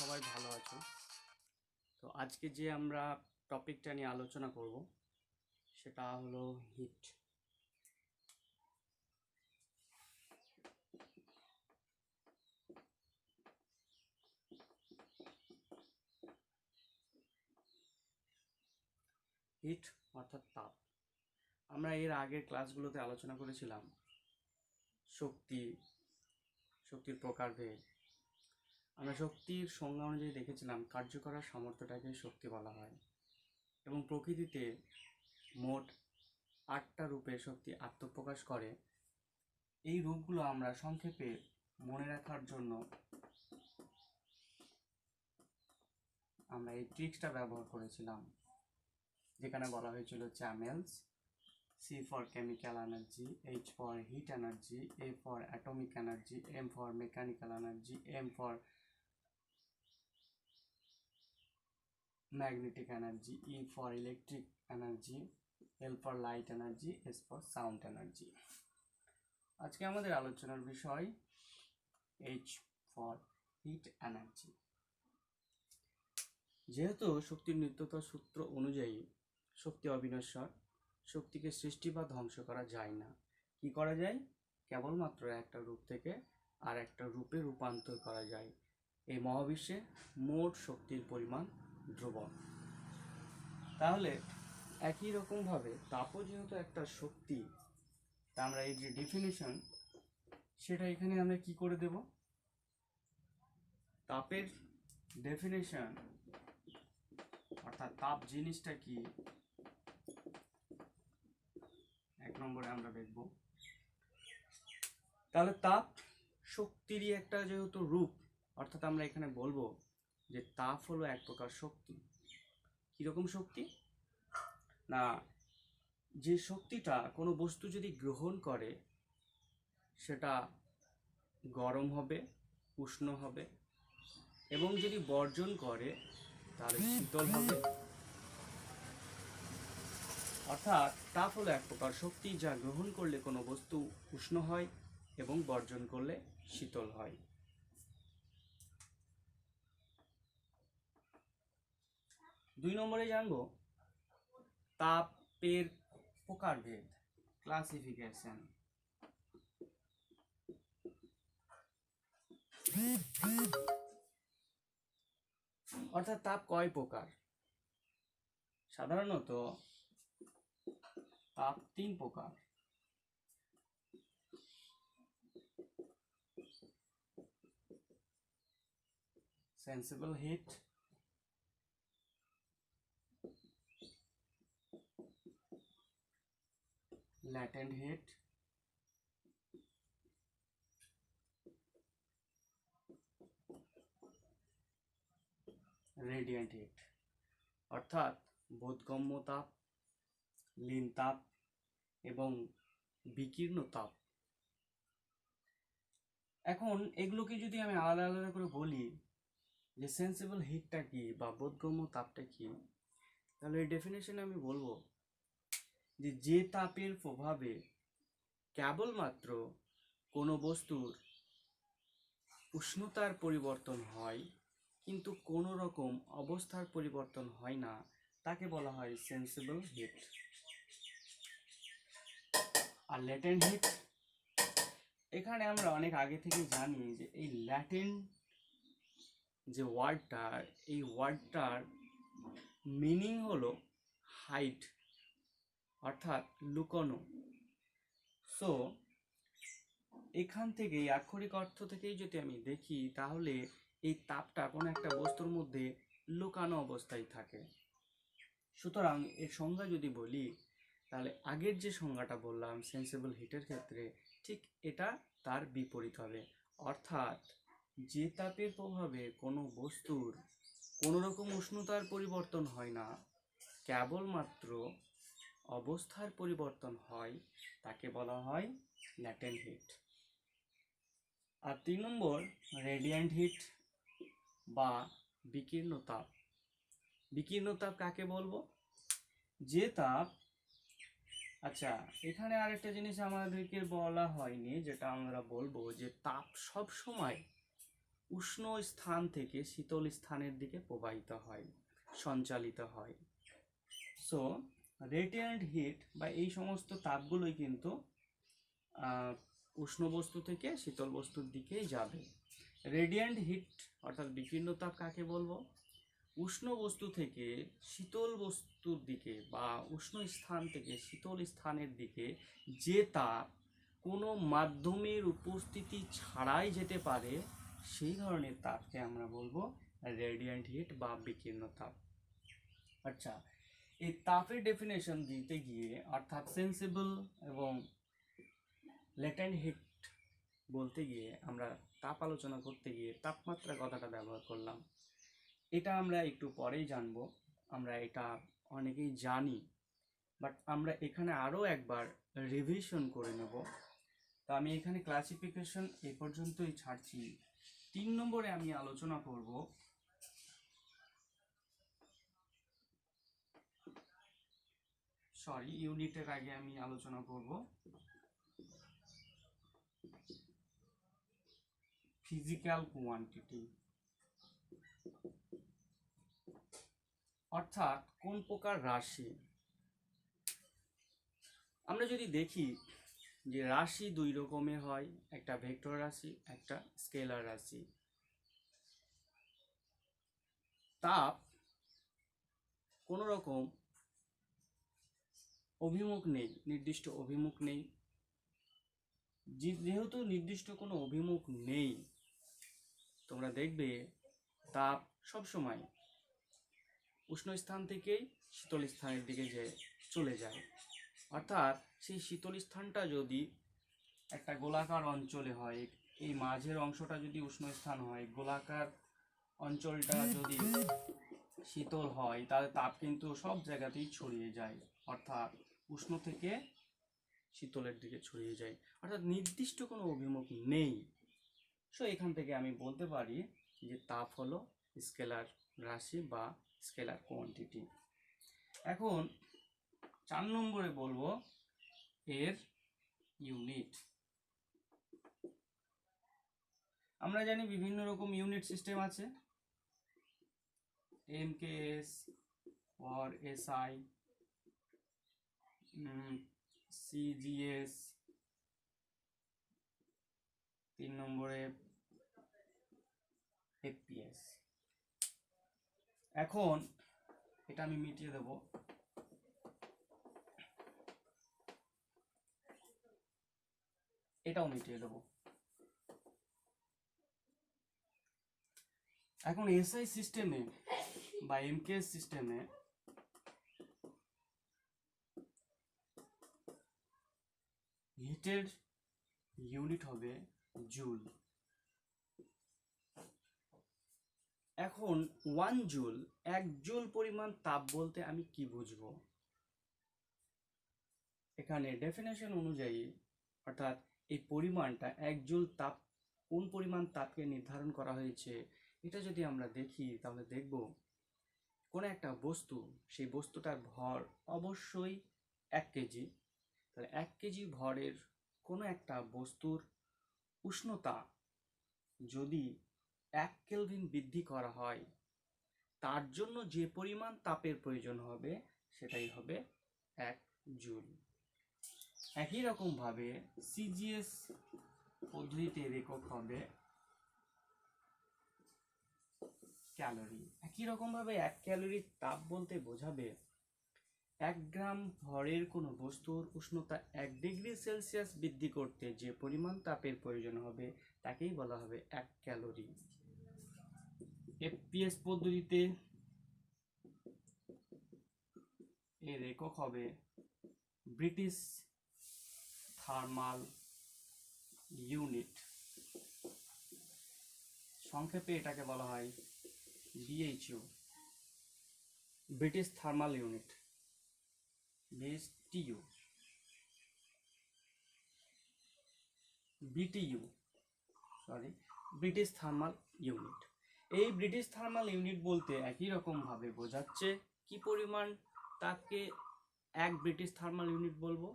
সবাই ভালো আছো। তো আজকে যে আমরা টপিকটা নিয়ে আলোচনা করব সেটা হলো হিট। হিট অর্থাৎ তাপ। আমরা এর আগের ক্লাসগুলোতে আলোচনা করেছিলাম শক্তির প্রকারভেদ। আমরা শক্তির সংজ্ঞা অনুযায়ী দেখেছিলাম কার্য করার সামর্থ্যটাকে শক্তি বলা হয়, এবং প্রকৃতিতে মোট 8টা রূপে শক্তি আত্মপ্রকাশ করে। এই রূপগুলো আমরা সংক্ষেপে মনে রাখার জন্য আমরা এই ট্রিক্সটা ব্যবহার করেছিলাম, যেখানে বলা হয়েছিল channels. C for chemical energy, H for heat energy, A for atomic energy, M for mechanical energy, M for magnetic energy, E for electric energy, L for light energy, S for sound energy. আজকে আমাদের আলোচনার বিষয় H for heat energy। যেহেতু শক্তির নিত্যতার সূত্র অনুযায়ী শক্তি অবিনশ্বর, শক্তিকে সৃষ্টি বা ধ্বংস করা যায় না। কি করা যায়? কেবলমাত্র একটা রূপ থেকে আর একটা রূপে রূপান্তর করা যায়। এই মহাবিশ্বে মোট শক্তির পরিমাণ ধ্রুবক। তাহলে একই রকমভাবে তাপও যেহেতু একটা শক্তি, তা আমরা এই যে ডেফিনিশন সেটা এখানে আমরা কি করে দেব? তাপের ডেফিনিশন অর্থাৎ তাপ জিনিসটা কি, 1 নম্বরে আমরা দেখব। তাহলে তাপ শক্তিরই একটা যেহেতু রূপ, অর্থাৎ আমরা এখানে বলবো যে তাপ হলো এক প্রকার শক্তি। কিরকম শক্তি? না, যে শক্তিটা কোনো বস্তু যদি গ্রহণ করে সেটা গরম হবে, উষ্ণ হবে, এবং যদি বর্জন করে তাহলে শীতল হবে। অর্থাৎ তাপ হলো এক প্রকার শক্তি যা গ্রহণ করলে কোনো বস্তু উষ্ণ হয় এবং বর্জন করলে শীতল হয়। 2 নম্বরে জানবো তাপের প্রকারভেদ, ক্লাসিফিকেশন। অর্থাৎ তাপ কয় প্রকার? সাধারণত তাপ 3 প্রকার। Sensible heat, latent heat, radiant heat. অর্থাৎ বোধগম্য তাপ, লীন তাপ এবং বিকীর্ণ তাপ। এখন এগুলোকে যদি আমি আলাদা আলাদা করে বলি যে সেন্সিবল হিটটা কি বা বোধগম্য তাপটা কি, তাহলে এই ডেফিনেশনে আমি বলবো যে তাপের প্রভাবে কেবলমাত্র কোনো বস্তুর উষ্ণতার পরিবর্তন হয় কিন্তু কোনো রকম অবস্থার পরিবর্তন হয় না, তাকে বলা হয় সেন্সিবল হিট। আর ল্যাটেন্ট হিট, এখানে আমরা অনেক আগে থেকে জানি যে এই ল্যাটেন্ট যে ওয়ার্ডটার, এই ওয়ার্ডটার মিনিং হলো হাইড অর্থাৎ লুকোনো। সো এখান থেকে আক্ষরিক অর্থ থেকেই যদি আমি দেখি তাহলে এই তাপটা কোনো একটা বস্তুর মধ্যে লুকানো অবস্থায় থাকে। সুতরাং এর সংজ্ঞা যদি বলি তাহলে আগের যে সংজ্ঞাটা বললাম সেন্সিবল হিটের ক্ষেত্রে, ঠিক এটা তার বিপরীত হবে। অর্থাৎ যে তাপের প্রভাবে কোনো বস্তুর কোনো রকম উষ্ণতার পরিবর্তন হয় না, কেবলমাত্র অবস্থার পরিবর্তন হয়, তাকে বলা হয় ল্যাটেন্ট হিট। আর 3 নম্বর রেডিয়েন্ট হিট বা বিকীর্ণ তাপ। বিকীর্ণ তাপ কাকে বলবো? যে তাপ, আচ্ছা এখানে আরেকটা জিনিস আমাদেরকে বলা হয়নি, যেটা আমরা বলবো যে তাপ সব সময় উষ্ণ স্থান থেকে শীতল স্থানের দিকে প্রবাহিত হয়, সঞ্চালিত হয়। সো রেডিয়েন্ট হিট বা এই সমস্ত তাপগুলোই কিন্তু উষ্ণ বস্তু থেকে শীতল বস্তুর দিকেই যাবে। রেডিয়েন্ট হিট অর্থাৎ বিকীর্ণ তাপ কাকে বলবো? উষ্ণ বস্তু থেকে শীতল বস্তুর দিকে বা উষ্ণ স্থান থেকে শীতল স্থানের দিকে যে তাপ কোনো মাধ্যমের উপস্থিতি ছাড়াই যেতে পারে, সেই ধরনের তাপকে আমরা বলবো রেডিয়েন্ট হিট বা বিকীর্ণ তাপ। আচ্ছা, এই তাপের ডেফিনেশন দিতে গিয়ে অর্থাৎ সেন্সিবল এবং লেটেন্ট হিট বলতে গিয়ে আমরা তাপ আলোচনা করতে গিয়ে তাপমাত্রা কথাটা ব্যবহার করলাম। এটা আমরা একটু পরেই জানবো, আমরা এটা অনেকেই জানি, বাট আমরা এখানে আরও একবার রিভিশন করে নেব। তো আমি এখানে ক্লাসিফিকেশন এ পর্যন্তই ছাড়ছি। 3 নম্বরে আমি আলোচনা করব ইউনিটের আগে আমি আলোচনা করব ফিজিক্যাল কোয়ান্টিটি, অর্থাৎ কোন প্রকার রাশি। আমরা যদি দেখি যে রাশি দুই রকমের হয়, একটা ভেক্টর রাশি, একটা স্কেলার রাশি। তাপ কোনো রকম অভিমুখ নেই, নির্দিষ্ট অভিমুখ নেই। যেহেতু নির্দিষ্ট কোনো অভিমুখ নেই, তোমরা দেখবে তাপ সবসময় উষ্ণ স্থান থেকেই শীতল স্থানের দিকে চলে যায়। অর্থাৎ সেই শীতল স্থানটা যদি একটা গোলাকার অঞ্চলে হয়, এই মাঝের অংশটা যদি উষ্ণ স্থান হয়, গোলাকার অঞ্চলটা যদি শীতল হয়, তাহলে তাপ কিন্তু সব জায়গাতেই ছড়িয়ে যায়, অর্থাৎ উষ্ণ থেকে শীতলের দিকে ছড়িয়ে যায়, অর্থাৎ নির্দিষ্ট কোনো অভিমুখ নেই। সো এখান থেকে আমি বলতে পারি যে তাপ হলো স্কেলার রাশি বা স্কেলার কোয়ান্টিটি। এখন 4 নম্বরে বলবো এর ইউনিট। আমরা জানি বিভিন্ন রকম ইউনিট সিস্টেম আছে, এমকেএস or এসআই, সিজিএস, 3 নম্বরে এফপিএস। এখন এটা আমি মিটিয়ে দেব। এটাও মিটিয়ে দেব। এখন এসআই সিস্টেমে বা এমকেএস সিস্টেমে হিটের ইউনিট হবে জুল। এখন 1 জুল, 1 জুল পরিমাণ তাপ বলতে আমি কি বুঝবো? এখানে ডেফিনেশন অনুযায়ী অর্থাৎ এই পরিমাণটা 1 জুল তাপ, কোন পরিমাণ তাপকে নির্ধারণ করা হয়েছে এটা যদি আমরা দেখি, তাহলে দেখব কোন একটা বস্তু, সেই বস্তুটার ভর অবশ্যই 1 কেজি। তাহলে 1 কেজি ভরের কোনো একটা বস্তুর উষ্ণতা যদি 1 কেলভিন বৃদ্ধি করা হয়, তার জন্য যে পরিমাণ তাপের প্রয়োজন হবে সেটাই হবে 1 জুল। একই রকম ভাবে সিজিএস পদ্ধতিতে একক হবে ক্যালোরি। একই রকম ভাবে 1 ক্যালোরির তাপ বলতে বোঝাবে 1 গ্রাম ভরের কোনো বস্তুর উষ্ণতা 1 ডিগ্রি সেলসিয়াস বৃদ্ধি করতে যে পরিমাণ তাপের প্রয়োজন হবে তাকেই বলা হবে 1 ক্যালোরি। এফপিএস পদ্ধতিতে এর একক হবে ব্রিটিশ থার্মাল ইউনিট, সংক্ষেপে এটাকে বলা হয় BHU, British thermal unit, BSTU, BTU, British thermal unit. এই ব্রিটিশ থার্মাল ইউনিট বলতে একই রকম ভাবে বোঝাচ্ছে কি পরিমাণ তাপকে 1 ব্রিটিশ থার্মাল ইউনিট বলবো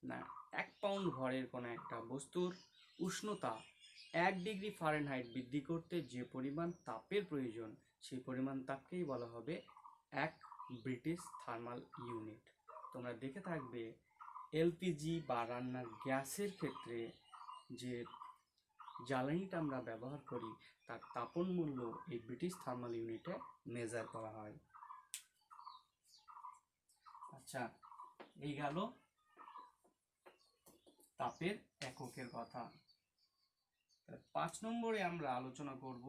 না, 1 পাউন্ড ভরের কোনো একটা বস্তুর উষ্ণতা 1 ডিগ্রি ফারেনহাইট বৃদ্ধি করতে যে পরিমাণ তাপের প্রয়োজন সেই পরিমাণ তাপকেই বলা হবে 1 ব্রিটিশ থার্মাল ইউনিট। তোমরা দেখে থাকবে এলপিজি বা রান্নার গ্যাসের ক্ষেত্রে যে জ্বালানিটা আমরা ব্যবহার করি তার তাপন মূল্য এই ব্রিটিশ থার্মাল ইউনিটে মেজার করা হয়। আচ্ছা, এই গেল তাপের এককের কথা। 5 নম্বরে আমরা আলোচনা করব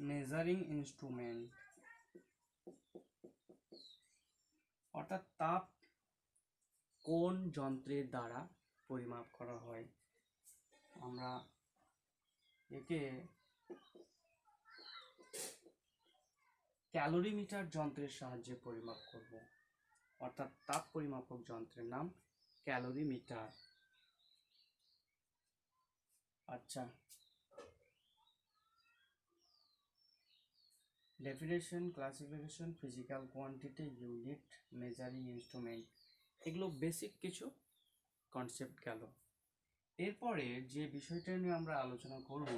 মেজারিং ইনস্ট্রুমেন্ট, অর্থাৎ তাপ কোন যন্ত্রের দ্বারা পরিমাপ করা হয়। আমরা একে ক্যালোরিমিটার যন্ত্রের সাহায্যে পরিমাপ করব, অর্থাৎ তাপ পরিমাপক যন্ত্রের নাম ক্যালোরিমিটার। আচ্ছা, definition, classification, physical quantity, unit, measuring instrument, এগুলো বেসিক কিছু কনসেপ্ট গেল। এরপরে যে বিষয়টা নিয়ে আমরা আলোচনা করব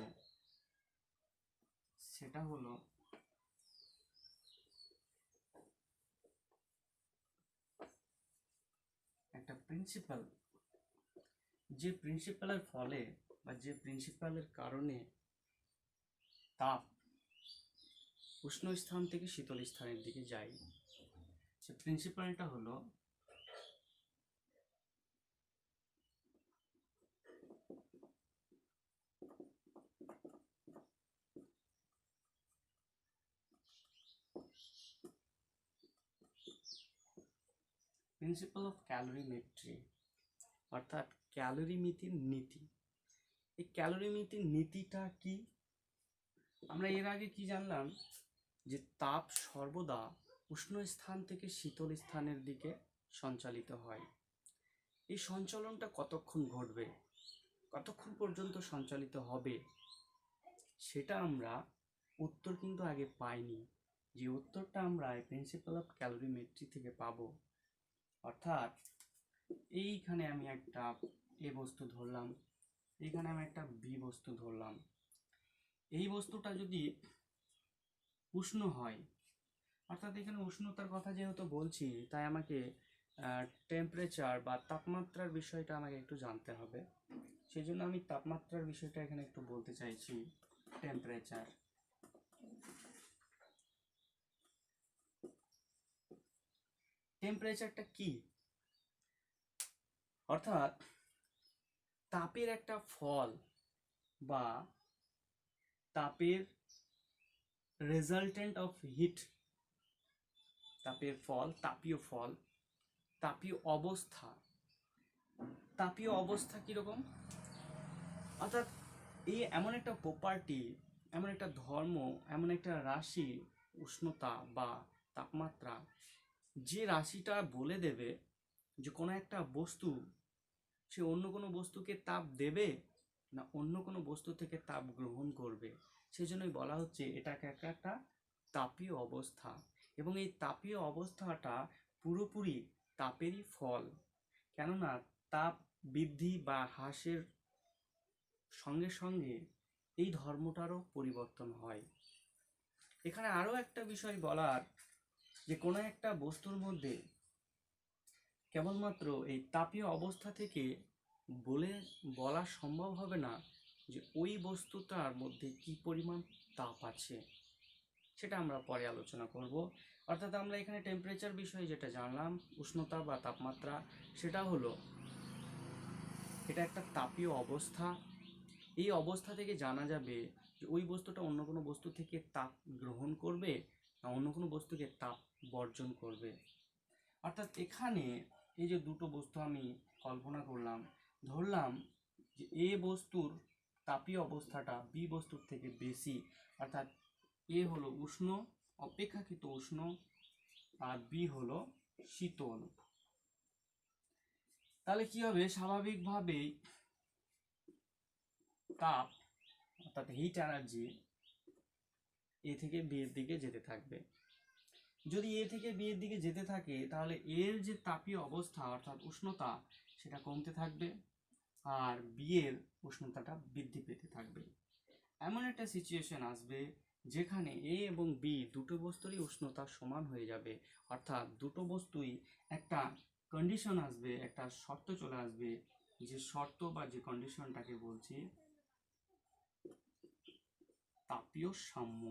সেটা হলো একটা প্রিন্সিপাল, যে প্রিন্সিপালের ফলে বা যে প্রিন্সিপালের কারণে তাপ উষ্ণ স্থান থেকে শীতল স্থানের দিকে যায়। সে প্রিন্সিপালটা হলো প্রিন্সিপাল অফ ক্যালোরিমেট্রি, অর্থাৎ ক্যালোরিমিতির নীতি। এই ক্যালোরিমিতির নীতিটা কি? আমরা এর আগে কি জানলাম যে তাপ সর্বদা উষ্ণ স্থান থেকে শীতল স্থানের দিকে সঞ্চালিত হয়। এই সঞ্চালনটা কতক্ষণ ঘটবে, কতক্ষণ পর্যন্ত সঞ্চালিত হবে, সেটা আমরা উত্তর কিন্তু আগে পাইনি। যে উত্তরটা আমরা প্রিন্সিপাল অফ ক্যালোরিমেট্রি থেকে পাবো। অর্থাৎ এইখানে আমি একটা এ বস্তু ধরলাম, এইখানে আমি একটা বি বস্তু ধরলাম। এই বস্তুটা যদি উষ্ণ হয়, অর্থাৎ এখানে উষ্ণতার কথা যেহেতু বলছি তাই আমাকে টেম্পারেচার বা তাপমাত্রার বিষয়টা আমাকে একটু জানতে হবে। সেই জন্য আমি তাপমাত্রার বিষয়টা এখানে একটু বলতে চাইছি। টেম্পারেচার, টেম্পারেচারটা কি? অর্থাৎ তাপের একটা ফল বা তাপের রেজাল্টেন্ট অফ হিট, তাপের ফল, তাপীয় ফল, তাপীয় অবস্থা। তাপীয় অবস্থা কিরকম? অর্থাৎ এই এমন একটা প্রপার্টি, এমন একটা ধর্ম, এমন একটা রাশি, উষ্ণতা বা তাপমাত্রা, যে রাশিটা বলে দেবে যে কোনো একটা বস্তু সে অন্য কোনো বস্তুকে তাপ দেবে না অন্য কোনো বস্তু থেকে তাপ গ্রহণ করবে। সেই জন্যই বলা হচ্ছে এটাকে একটা তাপীয় অবস্থা। এবং এই তাপীয় অবস্থাটা পুরোপুরি তাপেরই ফল, কেননা তাপ বৃদ্ধি বা হ্রাসের সঙ্গে সঙ্গে এই ধর্মটারও পরিবর্তন হয়। এখানে আরও একটা বিষয় বলার, যে কোনো একটা বস্তুর মধ্যে কেবলমাত্র এই তাপীয় অবস্থা থেকে বলা সম্ভব হবে না যে ওই বস্তুটার মধ্যে কি পরিমাণ তাপ আছে, সেটা আমরা পরে আলোচনা করব। অর্থাৎ আমরা এখানে টেম্পারেচার বিষয়ে যেটা জানলাম, উষ্ণতা বা তাপমাত্রা, সেটা হলো এটা একটা তাপীয় অবস্থা। এই অবস্থা থেকে জানা যাবে যে ওই বস্তুটা অন্য কোনো বস্তু থেকে তাপ গ্রহণ করবে না অন্য কোনো বস্তুকে তাপ বর্জন করবে। অর্থাৎ এখানে এই যে দুটো বস্তু আমি কল্পনা করলাম, ধরলাম যে এ বস্তুর তাপীয় অবস্থাটা বি বস্তুর থেকে বেশি, অর্থাৎ এ হলো উষ্ণ, অপেক্ষাকৃত উষ্ণ, আর বি হলো শীতল। তাহলে কি হবে, স্বাভাবিকভাবেই তাপ অর্থাৎ হিট এনার্জি এ থেকে বি এর দিকে যেতে থাকবে। যদি এ থেকে বি এর দিকে যেতে থাকে তাহলে এর যে তাপীয় অবস্থা অর্থাৎ উষ্ণতা সেটা কমতে থাকবে, আর বি এর উষ্ণতাটা বৃদ্ধি পেতে থাকবে। এমন একটা সিচুয়েশন আসবে যেখানে এ এবং বি দুটো বস্তুরই উষ্ণতা সমান হয়ে যাবে, অর্থাৎ দুটো বস্তুই একটা কন্ডিশন আসবে, একটা শর্ত চলে আসবে, যে শর্ত বা যে কন্ডিশনটাকে বলছি তাপীয় সাম্য।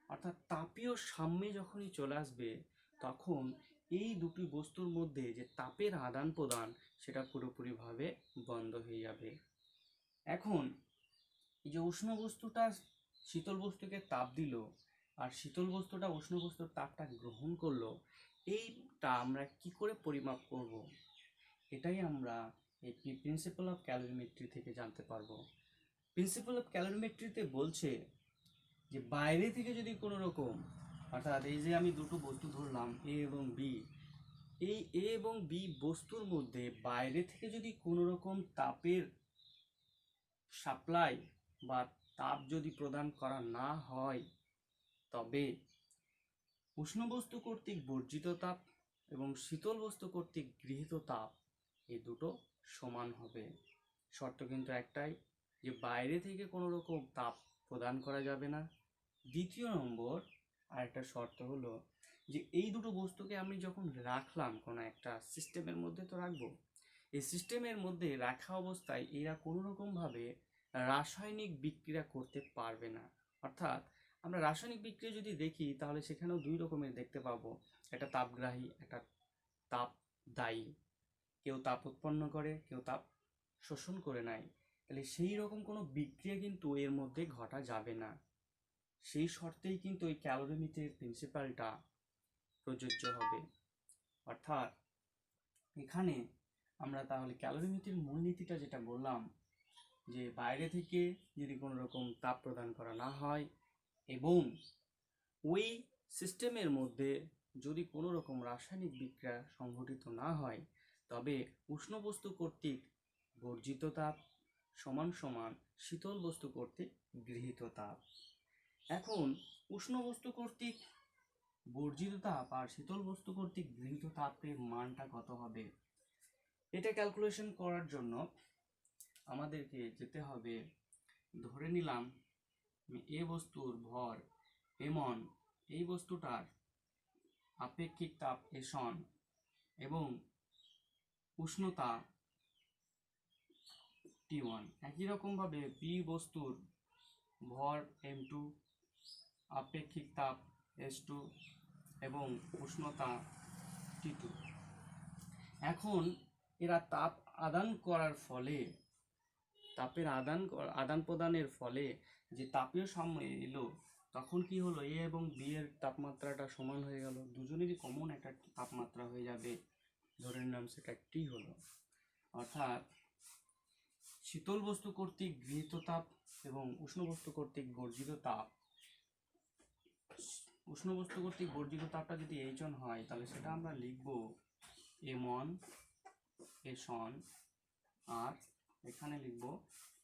অর্থাৎ তাপীয় সাম্যে যখনই চলে আসবে তখন এই দুটি বস্তুর মধ্যে যে তাপের আদান প্রদান সেটা পুরোপুরিভাবে বন্ধ হয়ে যাবে। এখন এই যে উষ্ণ বস্তুটা শীতল বস্তুকে তাপ দিল আর শীতল বস্তুটা উষ্ণ বস্তুর তাপটা গ্রহণ করলো, এইটা আমরা কি করে পরিমাপ করব? এটাই আমরা এই প্রিন্সিপাল অফ ক্যালোরিমেট্রি থেকে জানতে পারবো। প্রিন্সিপাল অফ ক্যালোরিমেট্রিতে বলছে যে বাইরে থেকে যদি কোনো রকম, অর্থাৎ এই যে আমি দুটো বস্তু ধরলাম এ এবং বি, এই এ এবং বি বস্তুর মধ্যে বাইরে থেকে যদি কোনো রকম তাপের সাপ্লাই বা তাপ যদি প্রদান করা না হয়, তবে উষ্ণ বস্তু কর্তৃক বর্জিত তাপ এবং শীতল বস্তু কর্তৃক গৃহীত তাপ এই দুটো সমান হবে। শর্ত কিন্তু একটাই, যে বাইরে থেকে কোনো রকম তাপ প্রদান করা যাবে না। দ্বিতীয় নম্বর আরেকটা শর্ত হলো যে এই দুটো বস্তুকে আমি যখন রাখলাম কোনো একটা সিস্টেমের মধ্যে তো রাখবো, এই সিস্টেমের মধ্যে রাখা অবস্থায় এরা কোনো রকমভাবে রাসায়নিক বিক্রিয়া করতে পারবে না। অর্থাৎ আমরা রাসায়নিক বিক্রিয়া যদি দেখি তাহলে সেখানেও দুই রকমের দেখতে পাবো, একটা তাপগ্রাহী, একটা তাপদায়ী। কেউ তাপ উৎপন্ন করে, কেউ তাপ শোষণ করে নেয়। তাহলে সেই রকম কোনো বিক্রিয়া কিন্তু এর মধ্যে ঘটা যাবে না। সেই শর্তেই কিন্তু এই ক্যালোরিমিটারের প্রিন্সিপালটা প্রযোজ্য হবে। অর্থাৎ এখানে আমরা তাহলে ক্যালোরিমিটারের মূলনীতিটা যেটা বললাম, যে বাইরে থেকে যদি কোনো রকম তাপ প্রদান করা না হয় এবং ওই সিস্টেমের মধ্যে যদি কোনো রকম রাসায়নিক বিক্রিয়া সংঘটিত না হয়, তবে উষ্ণ বস্তু কর্তৃক বর্জিত তাপ সমান সমান শীতল বস্তু কর্তৃক গৃহীত তাপ। এখন উষ্ণ বস্তু কর্তৃক বর্জিত তাপ আর শীতল বস্তু কর্তৃক গৃহীত তাপের মানটা কত হবে, এটা ক্যালকুলেশন করার জন্য আমাদেরকে যেতে হবে, ধরে নিলাম এ বস্তুর ভর এমন, এই বস্তুটার আপেক্ষিক তাপ এসন এবং উষ্ণতা T1। একই রকমভাবে বি বস্তুর ভর M2, আপেক্ষিক তাপ S2 এবং উষ্ণতা T2। এখন এরা তাপ আদান করার ফলে, তাপের আদান প্রদানের ফলে যে তাপীয় সাম্য এলো, তখন কি হলো, এ এবং বি এর তাপমাত্রাটা সমান হয়ে গেল, দুজনেরই কমন একটা তাপমাত্রা হয়ে যাবে, ধরে নিলাম সেটা টি হলো। অর্থাৎ শীতল বস্তু কর্তৃক গৃহীত তাপ এবং উষ্ণ বস্তু কর্তৃক বর্জিত তাপ, উষ্ণ বস্তু কর্তৃক বর্জিত তাপটা যদি H1 হয় তাহলে সেটা আমরা লিখব M1 S1, আর এখানে লিখব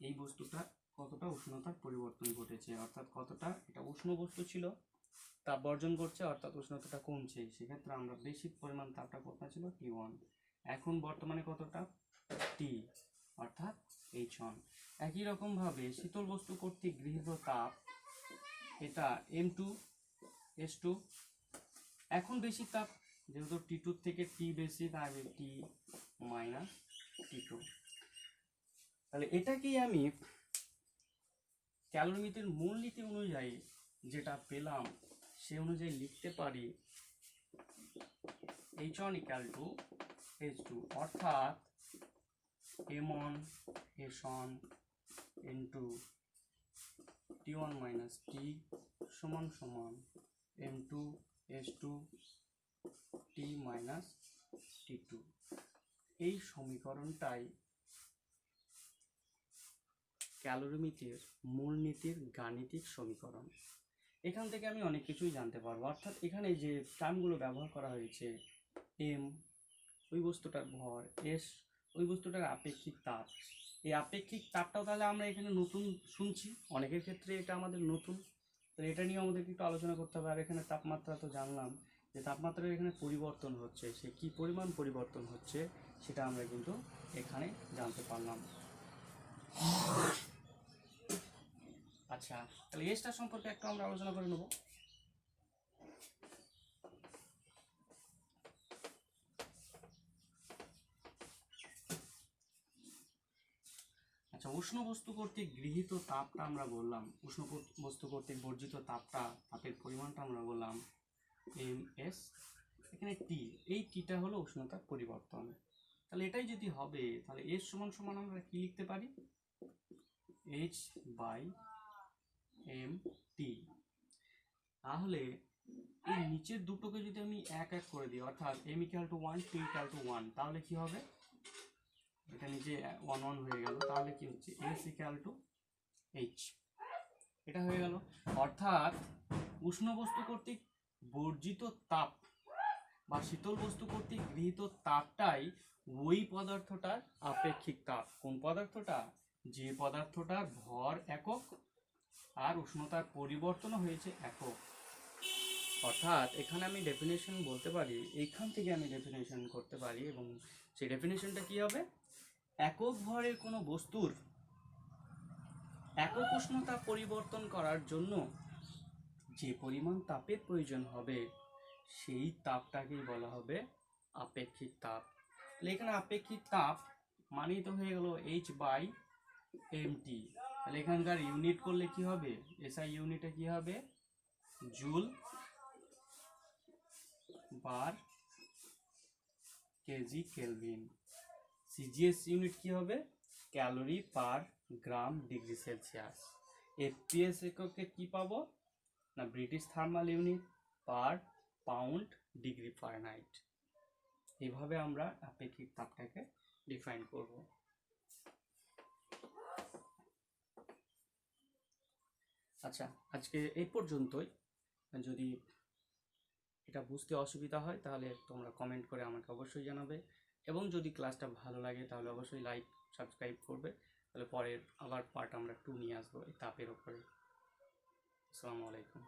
এই বস্তুটা কতটা উষ্ণতার পরিবর্তন ঘটেছে, অর্থাৎ কতটা এটা উষ্ণ বস্তু ছিল তাপ বর্জন করছে, অর্থাৎ উষ্ণতাটা কমছে, সেক্ষেত্রে আমরা বেশি পরিমাণ তাপটা কোথায় ছিল T1, এখন বর্তমানে কতটা T, অর্থাৎ H1। একই রকমভাবে শীতল বস্তু কর্তৃক গৃহীত তাপ এটা M2 S2, এখন বেশি তাপ যেহেতু T2 থেকে T বেশি তাই T মাইনাস T2। তাহলে এটাকেই আমি ক্যালোরিমিটারের মূলনীতি অনুযায়ী যেটা পেলাম সে অনুযায়ী লিখতে পারি H1 = H2, অর্থাৎ M1 S1 into T1 minus T সমান সমান M2 S2 T minus T2। এই সমীকরণটাই ক্যালোরিমিটারের মূলনীতির গাণিতিক সমীকরণ। এখান থেকে আমি অনেক কিছুই জানতে পারবো, অর্থাৎ এখানে যে টার্মগুলো ব্যবহার করা হয়েছে, এম ওই বস্তুটার ভর, এস ওই বস্তুটার আপেক্ষিক তাপ। এই আপেক্ষিক তাপটাও তাহলে আমরা এখানে নতুন শুনছি, অনেকের ক্ষেত্রে এটা আমাদের নতুন। তো এটা নিয়ে আমাদেরকে একটু আলোচনা করতে হবে। আর এখানে তাপমাত্রা তো জানলাম যে তাপমাত্রার এখানে পরিবর্তন হচ্ছে, সে কী পরিমাণ পরিবর্তন হচ্ছে সেটা আমরা কিন্তু এখানে জানতে পারলাম। আচ্ছা, তাহলে এসটা সম্পর্কে একটু আমরা আলোচনা করে নেব। আচ্ছা, উষ্ণ বস্তু কর্তৃক গৃহীত তাপটা আমরা বললাম, উষ্ণ বস্তু কর্তৃক বর্জিত তাপটা, তাপের পরিমাণটা আমরা বললাম এম এস। এখানে টি, এই টিটা হলো উষ্ণতার পরিবর্তন। তাহলে এটাই যদি হবে তাহলে এস সমান সমান আমরা কি লিখতে পারি, এইচ বাই এম টি। তাহলে এই নিচের দুটোকে যদি আমি এক এক করে দিই, অর্থাৎ M equal to 1, T equal to 1, তাহলে কি হবে, এটা নিচে 1 1 হয়ে গেল। তাহলে কি হচ্ছে, এস ইকুয়াল টু এইচ, এটা হয়ে গেল। অর্থাৎ উষ্ণ বস্তু কর্তৃক বর্জিত তাপ বা শীতল বস্তু কর্তৃক গৃহীত তাপটাই ওই পদার্থটার আপেক্ষিক তাপ। কোন পদার্থটা, যে পদার্থটার ভর একক আর উষ্ণতার পরিবর্তনও হয়েছে একক। অর্থাৎ এখানে আমি ডেফিনেশন বলতে পারি, এইখান থেকে আমি ডেফিনেশন করতে পারি, এবং সেই ডেফিনেশনটা কি হবে, একক ভরের কোনো বস্তুর একক উষ্ণতা পরিবর্তন করার জন্য যে পরিমাণ তাপের প্রয়োজন হবে সেই তাপটাকেই বলা হবে আপেক্ষিক তাপ। তাহলে এখানে আপেক্ষিক তাপ মানেই তো হয়ে গেল এইচ বাই এম টি। তাহলে এখানকার ইউনিট করলে কি হবে, এসআই ইউনিটে কি হবে, জুল বার কেজি কেলভিন। সিজিএস ইউনিট কি হবে, ক্যালোরি পার গ্রাম ডিগ্রি সেলসিয়াস। এফপিএস এককে কি পাবো না, British thermal unit per pound degree Fahrenheit. এইভাবে আমরা আপেক্ষিক তাপটাকে ডিফাইন করব। আচ্ছা, আজকে এই পর্যন্তই। যদি এটা বুঝতে অসুবিধা হয় তাহলে তোমরা কমেন্ট করে আমাকে অবশ্যই জানাবে, এবং যদি ক্লাসটা ভালো লাগে তাহলে অবশ্যই লাইক সাবস্ক্রাইব করবে। তাহলে পরের আবার পার্ট আমরা 2 নিয়ে আসবো এই তাপের ওপরে। আসসালামু আলাইকুম।